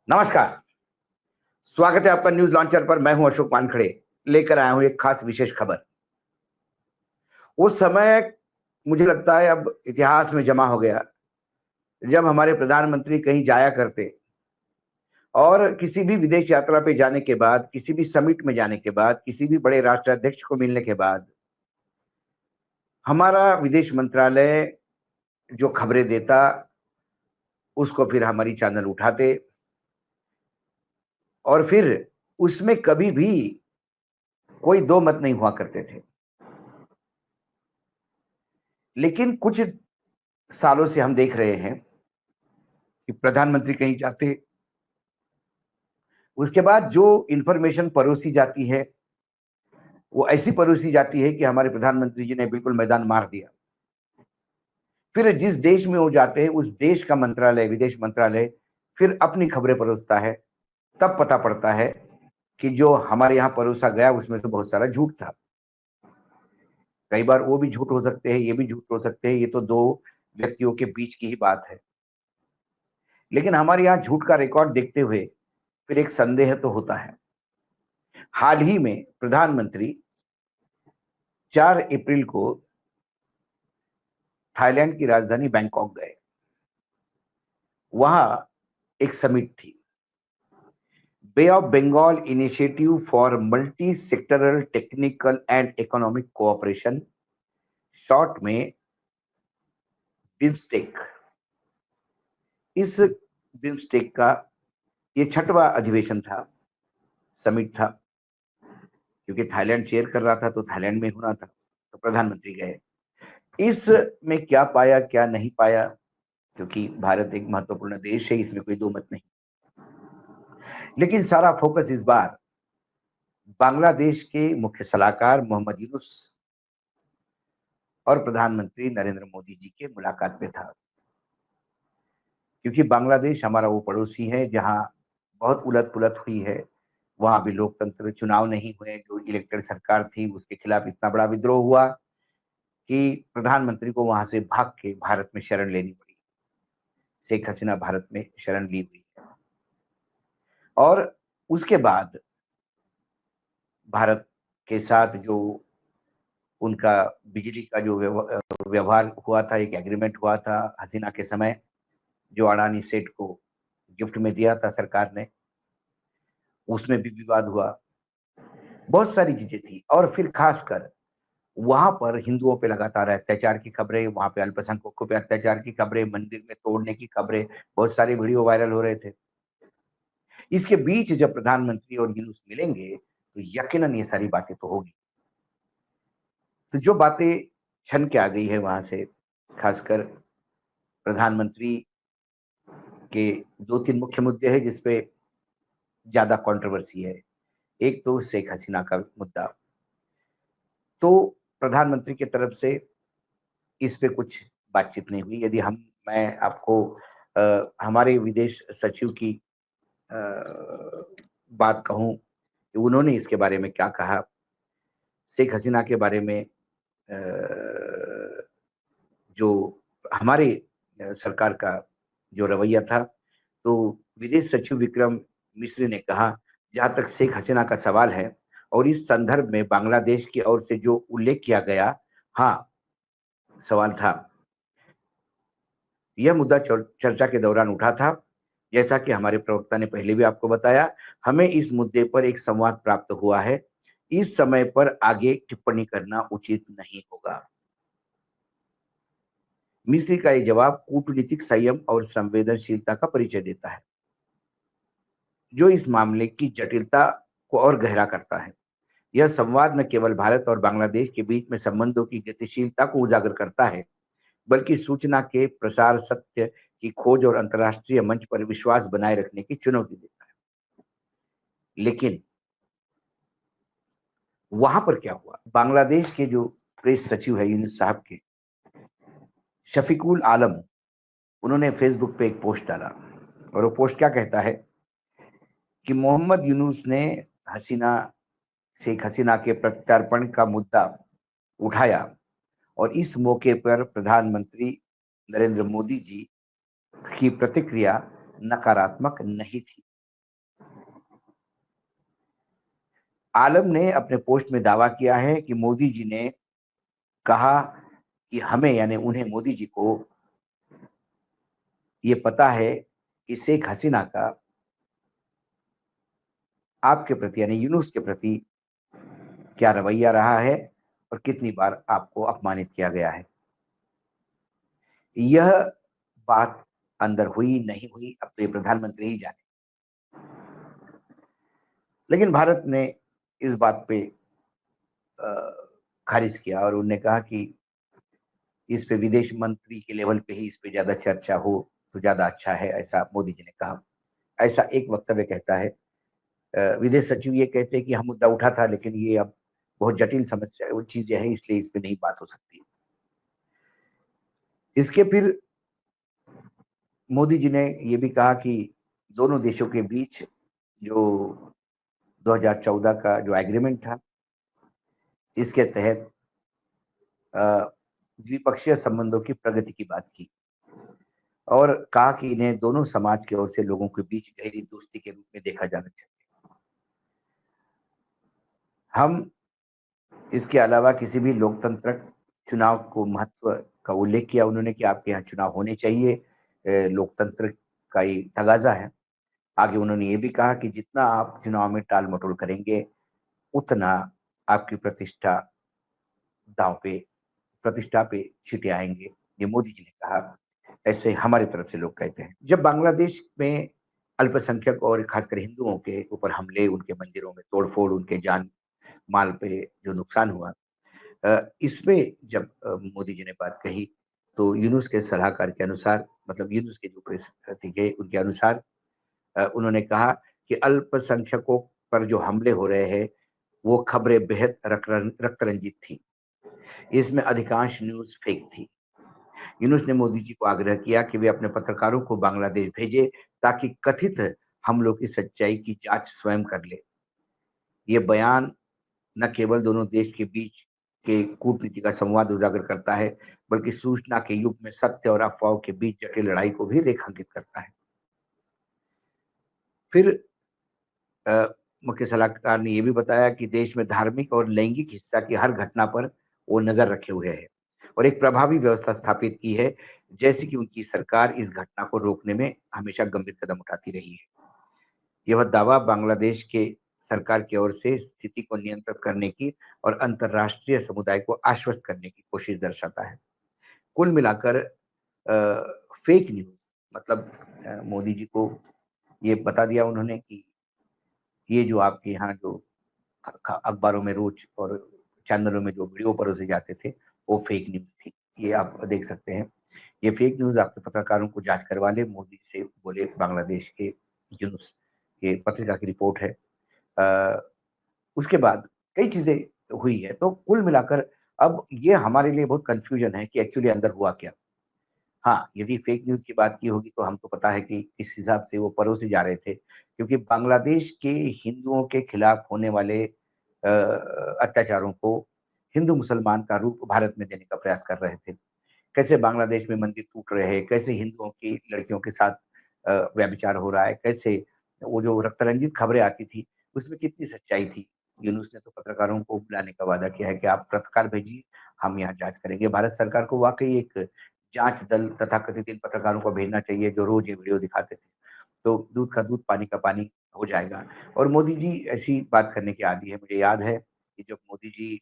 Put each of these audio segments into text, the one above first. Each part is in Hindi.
नमस्कार। स्वागत है आपका न्यूज लॉन्चर पर। मैं हूं अशोक वानखड़े। लेकर आया हूं एक खास विशेष खबर। वो समय मुझे लगता है अब इतिहास में जमा हो गया, जब हमारे प्रधानमंत्री कहीं जाया करते और किसी भी विदेश यात्रा पे जाने के बाद, किसी भी समिट में जाने के बाद, किसी भी बड़े राष्ट्राध्यक्ष को मिलने के बाद, हमारा विदेश मंत्रालय जो खबरें देता, उसको फिर हमारी चैनल उठाते और फिर उसमें कभी भी कोई दो मत नहीं हुआ करते थे। लेकिन कुछ सालों से हम देख रहे हैं कि प्रधानमंत्री कहीं जाते, उसके बाद जो इंफॉर्मेशन परोसी जाती है, वो ऐसी परोसी जाती है कि हमारे प्रधानमंत्री जी ने बिल्कुल मैदान मार दिया। फिर जिस देश में वो जाते हैं, उस देश का मंत्रालय, विदेश मंत्रालय फिर अपनी खबरें परोसता है। तब पता पड़ता है कि जो हमारे यहाँ परोसा गया, उसमें से बहुत सारा झूठ था। कई बार वो भी झूठ हो सकते हैं, ये भी झूठ हो सकते हैं। ये तो दो व्यक्तियों के बीच की ही बात है। लेकिन हमारे यहाँ झूठ का रिकॉर्ड देखते हुए फिर एक संदेह तो होता है। हाल ही में प्रधानमंत्री 4 अप्रैल को थाईलैंड की राजधानी बैंकॉक गए। वहां एक समिट थी, bay of Bengal initiative for multi sectoral technical and economic cooperation, short में बिम्स्टेक। इस बिम्स्टेक का ये 6वां अधिवेशन था, समिट था। क्योंकि थाईलैंड चेयर कर रहा था तो थाईलैंड में होना था, तो प्रधानमंत्री गए। इसमें क्या पाया क्या नहीं पाया, क्योंकि भारत एक महत्वपूर्ण देश है, इसमें कोई दो मत नहीं। लेकिन सारा फोकस इस बार बांग्लादेश के मुख्य सलाहकार मोहम्मद यूनुस और प्रधानमंत्री नरेंद्र मोदी जी के मुलाकात पे था। क्योंकि बांग्लादेश हमारा वो पड़ोसी है जहां बहुत उलट पुलट हुई है। वहां भी लोकतंत्र, चुनाव नहीं हुए, जो इलेक्टेड सरकार थी उसके खिलाफ इतना बड़ा विद्रोह हुआ कि प्रधानमंत्री को वहां से भाग के भारत में शरण लेनी पड़ी। शेख हसीना भारत में शरण ली हुई है। और उसके बाद भारत के साथ जो उनका बिजली का जो व्यवहार हुआ था, एक एग्रीमेंट हुआ था हसीना के समय, जो अडानी सेठ को गिफ्ट में दिया था सरकार ने, उसमें भी विवाद हुआ। बहुत सारी चीजें थी। और फिर खासकर वहां पर हिंदुओं पे लगातार अत्याचार की खबरें, वहां पे अल्पसंख्यकों पे अत्याचार की खबरें, मंदिर में तोड़ने की खबरें, बहुत सारे वीडियो वायरल हो रहे थे। इसके बीच जब प्रधानमंत्री और यूनुस मिलेंगे तो यकीनन ये सारी बातें तो होगी। तो जो बातें छन के आ गई है वहां से, खासकर प्रधानमंत्री के 2-3 मुख्य मुद्दे हैं जिसपे ज्यादा कंट्रोवर्सी है। एक तो शेख हसीना का मुद्दा, तो प्रधानमंत्री की तरफ से इस पे कुछ बातचीत नहीं हुई। यदि मैं आपको हमारे विदेश सचिव की अ, बात कहूं कि उन्होंने इसके बारे में क्या कहा, शेख हसीना के बारे में जो हमारे सरकार का जो रवैया था, तो विदेश सचिव विक्रम मिश्री ने कहा, जहां तक शेख हसीना का सवाल है और इस संदर्भ में बांग्लादेश की ओर से जो उल्लेख किया गया, हाँ, सवाल था। यह मुद्दा चर्चा के दौरान उठा था। जैसा कि हमारे प्रवक्ता ने पहले भी आपको बताया, हमें इस मुद्दे पर एक संवाद प्राप्त हुआ है। इस समय पर आगे टिप्पणी करना उचित नहीं होगा। मिस्री का यह जवाब कूटनीतिक संयम और संवेदनशीलता का परिचय देता है, जो इस मामले की जटिलता को और गहरा करता है। यह संवाद न केवल भारत और बांग्लादेश के बीच में संबंधों की गतिशीलता को उजागर करता है, बल्कि सूचना के प्रसार, सत्य की खोज और अंतर्राष्ट्रीय मंच पर विश्वास बनाए रखने की चुनौती देता है। लेकिन वहां पर क्या हुआ, बांग्लादेश के जो प्रेस सचिव है यूनुस साहब के, शफीकुल आलम, उन्होंने फेसबुक पे एक पोस्ट डाला। और वो पोस्ट क्या कहता है कि मोहम्मद यूनुस ने हसीना शेख हसीना के प्रत्यार्पण का मुद्दा उठाया और इस मौके पर प्रधानमंत्री नरेंद्र मोदी जी की प्रतिक्रिया नकारात्मक नहीं थी। आलम ने अपने पोस्ट में दावा किया है कि मोदी जी ने कहा कि हमें यानी उन्हें मोदी जी को ये पता है कि शेख हसीना का आपके प्रति यानी यूनुस के प्रति क्या रवैया रहा है और कितनी बार आपको अपमानित किया गया है। यह बात अंदर हुई नहीं हुई अब तो ये प्रधानमंत्री ही जाने, लेकिन भारत ने इस बात पे खारिज किया और उन्होंने कहा कि इस पे विदेश मंत्री के लेवल पे ही इस पे ज्यादा चर्चा हो तो ज्यादा अच्छा है, ऐसा मोदी जी ने कहा। ऐसा एक वक्तव्य कहता है। विदेश सचिव ये कहते हैं कि हम मुद्दा उठा था लेकिन ये अब बहुत जटिल समस्या वो चीजें हैं इसलिए इस पे नहीं बात हो सकती। इसके फिर मोदी जी ने ये भी कहा कि दोनों देशों के बीच जो 2014 का जो एग्रीमेंट था इसके तहत द्विपक्षीय संबंधों की प्रगति की बात की और कहा कि इन्हें दोनों समाज की ओर से लोगों के बीच गहरी दोस्ती के रूप में देखा जाना चाहिए। हम इसके अलावा किसी भी लोकतंत्र चुनाव को महत्व का उल्लेख किया उन्होंने कि आपके यहाँ चुनाव होने चाहिए, लोकतंत्र का ये तगाजा है। आगे उन्होंने ये भी कहा कि जितना आप चुनाव में टाल मटोल करेंगे उतना आपकी दांव पे प्रतिष्ठा पे छींटे आएंगे, ये मोदी जी ने कहा। ऐसे हमारी तरफ से लोग कहते हैं। जब बांग्लादेश में अल्पसंख्यक और खासकर हिंदुओं के ऊपर हमले, उनके मंदिरों में तोड़फोड़, उनके जान माल पे जो नुकसान हुआ, इसमें जब मोदी जी ने बात कही तो यूनुस के सलाहकार के अनुसार मतलब यूनुस के जो प्रेस थे उनके अनुसार उन्होंने कहा कि अल्पसंख्यकों पर जो हमले हो रहे हैं वो खबरें बेहद रक्त रंजित थी, इसमें अधिकांश न्यूज फेक थी। यूनुस ने मोदी जी को आग्रह किया कि वे अपने पत्रकारों को बांग्लादेश भेजे ताकि कथित हमलों की सच्चाई की जांच स्वयं कर ले। ये बयान न केवल दोनों देश के बीच के कूटनीति का संवाद उजागर करता है बल्कि सूचना के युग में सत्य और अफवाहों के बीच जटिल लड़ाई को भी रेखांकित करता है। फिर अ, मुख्य सलाहकार ने यह भी बताया कि देश में धार्मिक और लैंगिक हिंसा की हर घटना पर वो नजर रखे हुए है और एक प्रभावी व्यवस्था स्थापित की है, जैसे कि उनकी सरकार इस घटना को रोकने में हमेशा गंभीर कदम उठाती रही है। यह दावा बांग्लादेश के सरकार की ओर से स्थिति को नियंत्रित करने की और अंतर्राष्ट्रीय समुदाय को आश्वस्त करने की कोशिश दर्शाता है। कुल मिलाकर फेक न्यूज मतलब मोदी जी को ये बता दिया उन्होंने कि ये जो आपके यहाँ जो अखबारों में रोज और चैनलों में जो वीडियो परोसे जाते थे वो फेक न्यूज थी। ये आप देख सकते हैं। ये फेक न्यूज आपके पत्रकारों को जांच करवा ले, मोदी से बोले बांग्लादेश के यूनुस, ये पत्रिका की रिपोर्ट है। उसके बाद कई चीजें हुई है तो कुल मिलाकर अब ये हमारे लिए बहुत कंफ्यूजन है कि एक्चुअली अंदर हुआ क्या। हाँ, यदि फेक न्यूज़ की बात की होगी तो हमको पता है कि किस हिसाब से वो परोसे जा रहे थे, क्योंकि बांग्लादेश के हिंदुओं के खिलाफ होने वाले अत्याचारों को हिंदू-मुसलमान का रूप भारत में देने का प्रयास कर रहे थे। कैसे बांग्लादेश में मंदिर टूट रहे हैं, कैसे हिंदुओं की लड़कियों के साथ व्यभिचार हो रहा है, कैसे वो जो रक्तरंजित खबरें आती थी, उसमें कितनी सच्चाई थी। यूनुस ने तो पत्रकारों को बुलाने का वादा किया है कि आप पत्रकार भेजिए, हम यहाँ जाँच करेंगे। भारत सरकार को वाक़ई एक जाँच दल तथाकथित इन पत्रकारों को भेजना चाहिए जो रोज़ ये वीडियो दिखाते थे। तो दूध का दूध, पानी का पानी हो जाएगा। और मोदी जी ऐसी बात करने के आदी है। मुझे याद है कि जब मोदी जी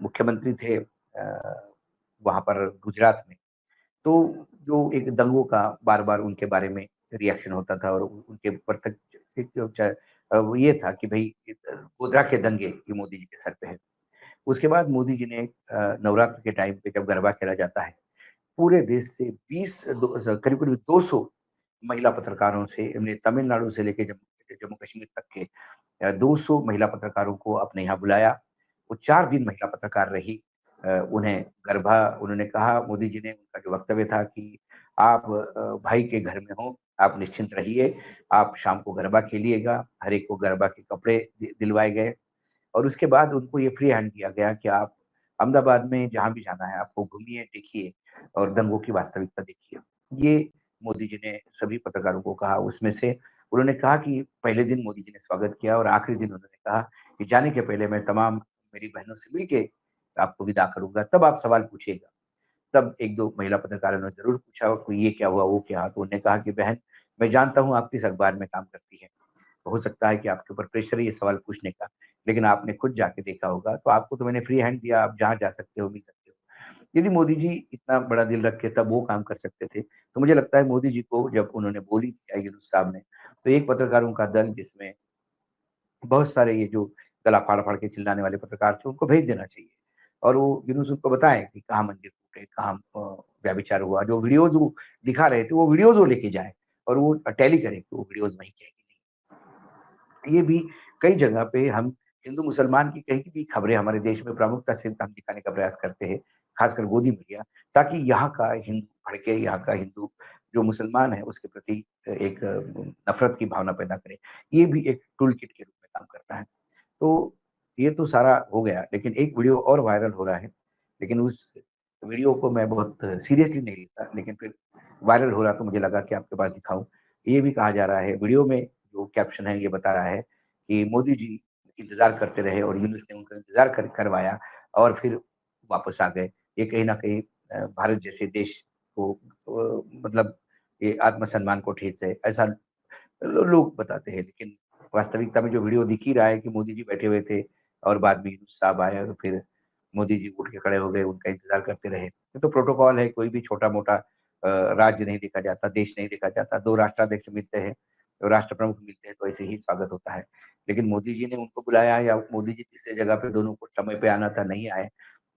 मुख्यमंत्री थे वहाँ पर गुजरात में, तो जो एक दंगों का बार-बार उनके बारे में रिएक्शन होता था और उनके ऊपर तक एक वो ये था कि भई गोधरा के दंगे ये मोदी जी के सर पे है। उसके बाद मोदी जी ने नवरात्र के टाइम पे जब गरबा खेला जाता है, पूरे देश से 20 दो करीब-करीब 200 महिला पत्रकारों से यानी तमिलनाडु से लेके जम्मू-कश्मीर तक के 200 महिला पत्रकारों को अपने यहाँ बुलाया। वो 4 दिन महिला पत्रकार रही। उन्हें गरबा उन्होंने कहा मोदी जी ने उनका जो वक्तव्य था कि आप भाई के घर में हो, आप निश्चिंत रहिए, आप शाम को गरबा खेलिएगा। हर एक को गरबा के कपड़े दिलवाए गए और उसके बाद उनको ये फ्री हैंड दिया गया कि आप अहमदाबाद में जहाँ भी जाना है आपको घूमिए, देखिए और दंगों की वास्तविकता देखिए। ये मोदी जी ने सभी पत्रकारों को कहा। उसमें से उन्होंने कहा कि पहले दिन मोदी जी ने स्वागत किया और आखिरी दिन उन्होंने कहा कि जाने के पहले मैं तमाम मेरी बहनों से मिलके आपको विदा करूँगा, तब आप सवाल पूछिएगा। तब 1-2 महिला पत्रकारों ने ज़रूर पूछा कि ये क्या हुआ, वो क्या? तो उन्होंने कहा कि बहन, मैं जानता हूँ आप किस अखबार में काम करती हैं। हो सकता है कि आपके ऊपर प्रेशर है ये सवाल पूछने का, लेकिन आपने खुद जाके देखा होगा, तो आपको तो मैंने फ्री हैंड दिया, आप जहाँ जा सकते हो, मिल सकते हो। यदि मोदी जी इतना बड़ा दिल रख के तब वो काम कर सकते थे, तो मुझे लगता है मोदी जी को जब उन्होंने बोली थी यूनुस साहब ने, तो एक पत्रकारों का दल जिसमें बहुत सारे ये जो गला फाड़-फाड़ के चिल्लाने वाले पत्रकार थे, उनको भेज देना चाहिए। और वो यूनुस उनको बताएँ कि कहाँ मंदिर टूटे, कहाँ व्यभिचार हुआ, जो वीडियोज़ वो दिखा रहे थे, वो वीडियोज़ वो लेके जाएँ और वो टैली करें कि वो वीडियोज़ वहीं के हैं कि नहीं। ये भी कई जगह पे हम हिंदू-मुसलमान की कहीं की भी खबरें हमारे देश में प्रमुखता से हम दिखाने का प्रयास करते हैं, खासकर गोदी मीडिया, ताकि यहाँ का हिंदू भड़के, यहाँ का हिंदू जो मुसलमान है, उसके प्रति एक नफ़रत की भावना पैदा करे। ये भी एक टूल किट के रूप में काम करता है। तो ये तो सारा हो गया, लेकिन एक वीडियो और वायरल हो रहा है, लेकिन उस वीडियो को मैं बहुत सीरियसली नहीं लेता, लेकिन फिर वायरल हो रहा तो मुझे लगा कि आपके पास दिखाऊँ। ये भी कहा जा रहा है, वीडियो में जो कैप्शन है ये बता रहा है कि मोदी जी इंतज़ार करते रहे और यूनुस ने उनका इंतज़ार करवाया और फिर वापस आ गए। ये कहीं न कहीं भारत जैसे देश को मतलब ये आत्मसम्मान को ठेस है, ऐसा लोग बताते हैं, लेकिन वास्तविकता में जो वीडियो दिख ही रहा है कि मोदी जी बैठे हुए थे और बाद में यूनुस साहब आए और फिर मोदी जी उठ के खड़े हो गए, उनका इंतज़ार करते रहे। ये तो प्रोटोकॉल है, कोई भी छोटा-मोटा राज्य नहीं देखा जाता, देश नहीं देखा जाता, 2 राष्ट्राध्यक्ष मिलते हैं, तो राष्ट्र प्रमुख मिलते हैं, तो ऐसे ही स्वागत होता है। लेकिन मोदी जी ने उनको बुलाया या मोदी जी तीसरे जगह पे दोनों को समय पे आना था, नहीं आए,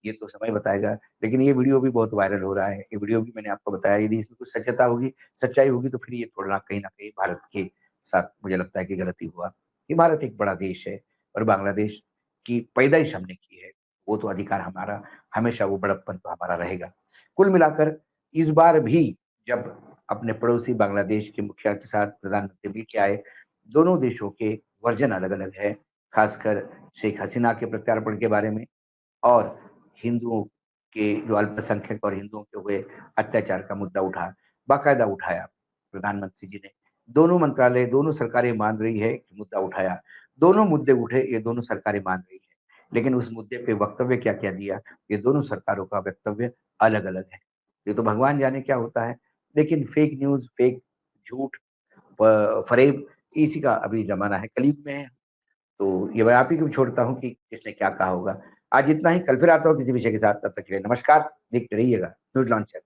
ये तो समय बताएगा। लेकिन ये वीडियो भी बहुत वायरल हो रहा है, ये वीडियो भी मैंने आपको बताया, यदि इसमें कुछ सत्यता होगी, सच्चाई होगी तो फिर ये थोड़ा कहीं न कहीं भारत के साथ मुझे लगता है कि गलती हुआ, कि भारत एक बड़ा देश है और बांग्लादेश की पैदाइश हमने की है, वो तो अधिकार हमारा, हमेशा वो बड़प्पन तो हमारा रहेगा। कुल मिलाकर इस बार भी जब अपने पड़ोसी बांग्लादेश के मुखिया के साथ प्रधानमंत्री मिल के आए, दोनों देशों के वर्जन अलग-अलग है, खासकर शेख हसीना के प्रत्यार्पण के बारे में और हिंदुओं के जो अल्पसंख्यक और हिंदुओं के हुए अत्याचार का मुद्दा बाकायदा उठाया प्रधानमंत्री जी ने। दोनों मंत्रालय, दोनों सरकारें मान रही है कि मुद्दा उठाया। दोनों मुद्दे उठे, ये दोनों सरकारें मान रही हैं। लेकिन उस मुद्दे पे वक्तव्य क्या-क्या दिया, ये दोनों सरकारों का वक्तव्य अलग-अलग है। ये तो भगवान जाने क्या होता है। लेकिन फेक न्यूज़, फेक झूठ, फ़रेब इसी का अभी ज़माना है, कलयुग में है। तो ये मैं आप ही को छोड़ता हूँ कि किसने क्या कहा होगा। आज इतना ही, कल फिर आता हूँ किसी विषय के साथ, तब तक के लिए नमस्कार, देखते रहिएगा न्यूज़ लॉन्चर।